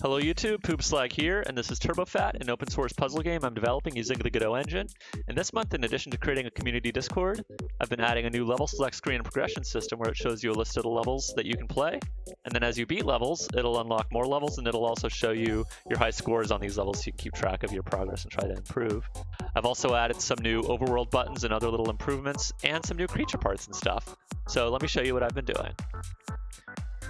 Hello YouTube, Poopslag here, and this is TurboFat, an open source puzzle game I'm developing using the Godot engine. And this month, in addition to creating a community Discord, I've been adding a new level select screen and progression system where it shows you a list of the levels that you can play. And then as you beat levels, it'll unlock more levels, and it'll also show you your high scores on these levels so you can keep track of your progress and try to improve. I've also added some new overworld buttons and other little improvements, and some new creature parts and stuff. So let me show you what I've been doing.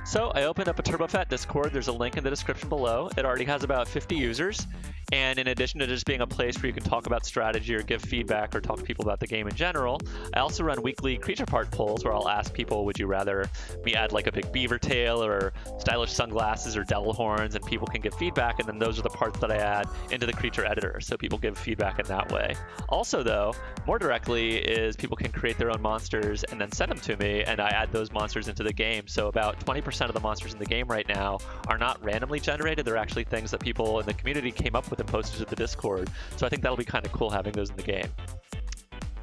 So I opened up a TurboFat Discord. There's a link in the description below. It already has about 50 users. And in addition to just being a place where you can talk about strategy or give feedback or talk to people about the game in general, I also run weekly creature part polls where I'll ask people, would you rather me add like a big beaver tail or stylish sunglasses or devil horns, and people can give feedback, and then those are the parts that I add into the creature editor, so people give feedback in that way. Also though, more directly is people can create their own monsters and then send them to me, and I add those monsters into the game. So about 20% of the monsters in the game right now are not randomly generated. They're actually things that people in the community came up with and posted to the Discord. So I think that'll be kind of cool having those in the game.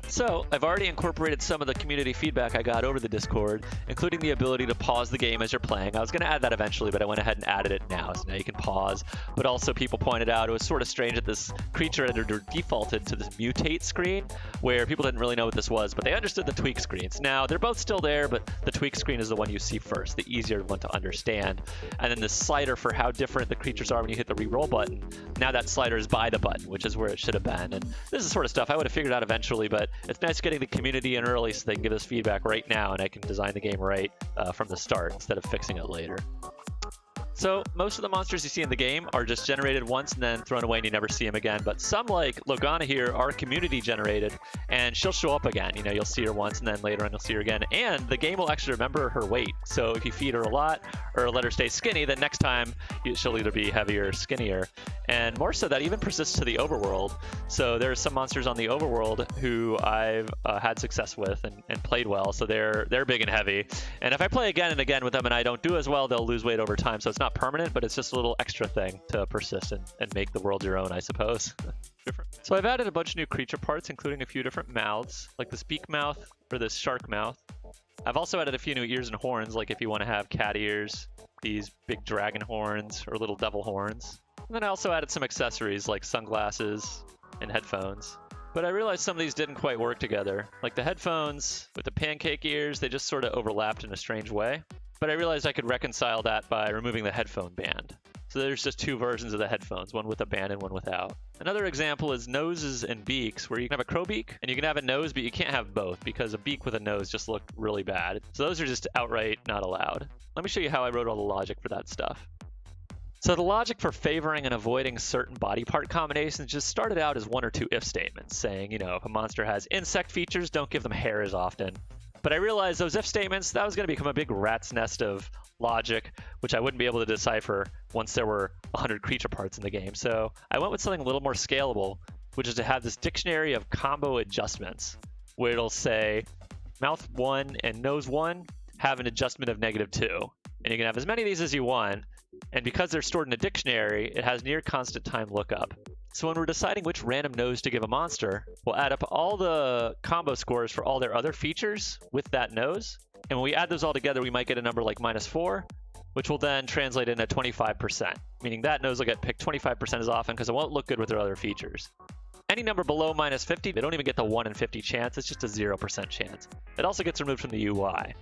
So I've already incorporated some of the community feedback I got over the Discord, including the ability to pause the game as you're playing. I was going to add that eventually, but I went ahead and added it now. So now you can pause. But also people pointed out it was sort of strange that this creature editor defaulted to this mutate screen, where people didn't really know what this was, but they understood the tweak screens. Now they're both still there, but the tweak screen is the one you see first, the easier one to understand. And then the slider for how different the creatures are when you hit the reroll button, now that slider is by the button, which is where it should have been. And this is the sort of stuff I would have figured out eventually, but it's nice getting the community in early so they can give us feedback right now, and I can design the game right from the start instead of fixing it later. So most of the monsters you see in the game are just generated once and then thrown away and you never see them again. But some, like Logana here, are community generated, and she'll show up again. You know, you'll see her once and then later on you'll see her again. And the game will actually remember her weight. So if you feed her a lot or let her stay skinny, then next time she'll either be heavier or skinnier. And more so, that even persists to the overworld. So there are some monsters on the overworld who I've had success with and played well. So they're big and heavy. And if I play again and again with them and I don't do as well, they'll lose weight over time. So it's not permanent, but it's just a little extra thing to persist and make the world your own, I suppose. So I've added a bunch of new creature parts, including a few different mouths, like this beak mouth or this shark mouth. I've also added a few new ears and horns, like if you want to have cat ears, these big dragon horns or little devil horns. And then I also added some accessories like sunglasses and headphones. But I realized some of these didn't quite work together. Like the headphones with the pancake ears, they just sort of overlapped in a strange way. But I realized I could reconcile that by removing the headphone band. So there's just two versions of the headphones, one with a band and one without. Another example is noses and beaks, where you can have a crow beak and you can have a nose, but you can't have both because a beak with a nose just looked really bad. So those are just outright not allowed. Let me show you how I wrote all the logic for that stuff. So the logic for favoring and avoiding certain body part combinations just started out as one or two if statements, saying, you know, if a monster has insect features, don't give them hair as often. But I realized those if statements, that was going to become a big rat's nest of logic, which I wouldn't be able to decipher once there were 100 creature parts in the game. So I went with something a little more scalable, which is to have this dictionary of combo adjustments, where it'll say mouth 1 and nose 1 have an adjustment of -2. And you can have as many of these as you want. And because they're stored in a dictionary, it has near constant time lookup. So when we're deciding which random nose to give a monster, we'll add up all the combo scores for all their other features with that nose. And when we add those all together, we might get a number like -4, which will then translate into 25%, meaning that nose will get picked 25% as often because it won't look good with their other features. Any number below -50, they don't even get the 1 in 50 chance, it's just a 0% chance. It also gets removed from the UI.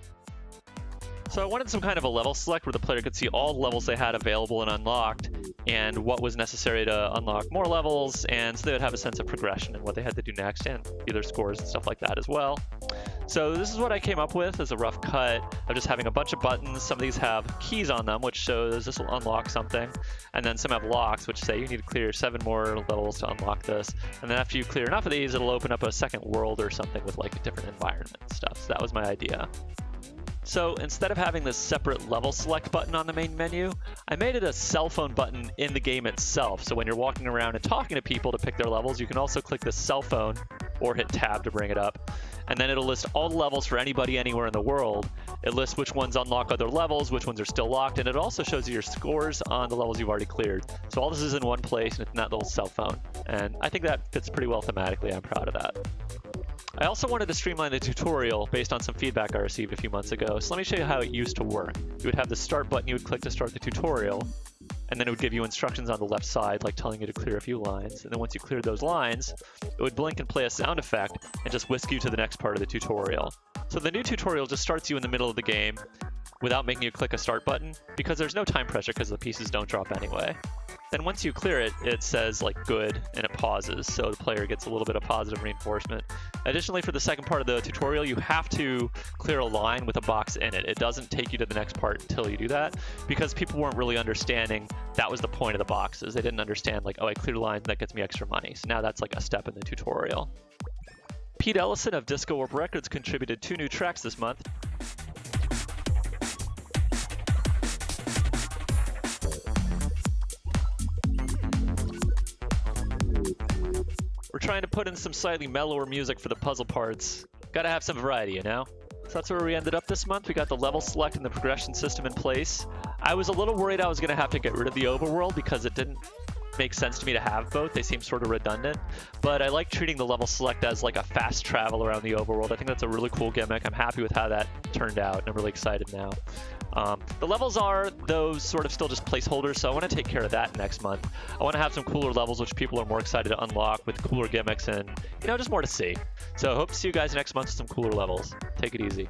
So I wanted some kind of a level select where the player could see all the levels they had available and unlocked, and what was necessary to unlock more levels, and so they would have a sense of progression and what they had to do next, and either scores and stuff like that as well. So this is what I came up with as a rough cut of just having a bunch of buttons. Some of these have keys on them, which shows this will unlock something, and then some have locks, which say you need to clear 7 more levels to unlock this. And then after you clear enough of these, it'll open up a second world or something with like a different environment and stuff. So that was my idea. So instead of having this separate level select button on the main menu, I made it a cell phone button in the game itself. So when you're walking around and talking to people to pick their levels, you can also click the cell phone or hit tab to bring it up. And then it'll list all the levels for anybody anywhere in the world. It lists which ones unlock other levels, which ones are still locked, and it also shows you your scores on the levels you've already cleared. So all this is in one place and it's in that little cell phone. And I think that fits pretty well thematically. I'm proud of that. I also wanted to streamline the tutorial based on some feedback I received a few months ago. So let me show you how it used to work. You would have the start button you would click to start the tutorial. and then it would give you instructions on the left side, like telling you to clear a few lines. And then once you cleared those lines, it would blink and play a sound effect and just whisk you to the next part of the tutorial. So the new tutorial just starts you in the middle of the game without making you click a start button, because there's no time pressure because the pieces don't drop anyway. Then once you clear it, it says like good and it pauses, so the player gets a little bit of positive reinforcement. Additionally, for the second part of the tutorial, you have to clear a line with a box in it. It doesn't take you to the next part until you do that, because people weren't really understanding that was the point of the boxes. They didn't understand like, oh, I cleared a line, that gets me extra money. So now that's like a step in the tutorial. Pete Ellison of Disco Warp Records contributed 2 new tracks this month. We're trying to put in some slightly mellower music for the puzzle parts. Gotta have some variety, you know? So that's where we ended up this month. We got the level select and the progression system in place. I was a little worried I was gonna have to get rid of the overworld because it didn't make sense to me to have both. They seem sort of redundant, but I like treating the level select as like a fast travel around the overworld. I think that's a really cool gimmick. I'm happy with how that turned out, and I'm really excited now. The levels are, though, sort of still just placeholders, so I want to take care of that next month. I want to have some cooler levels which people are more excited to unlock with cooler gimmicks and, you know, just more to see. So I hope to see you guys next month with some cooler levels. Take it easy.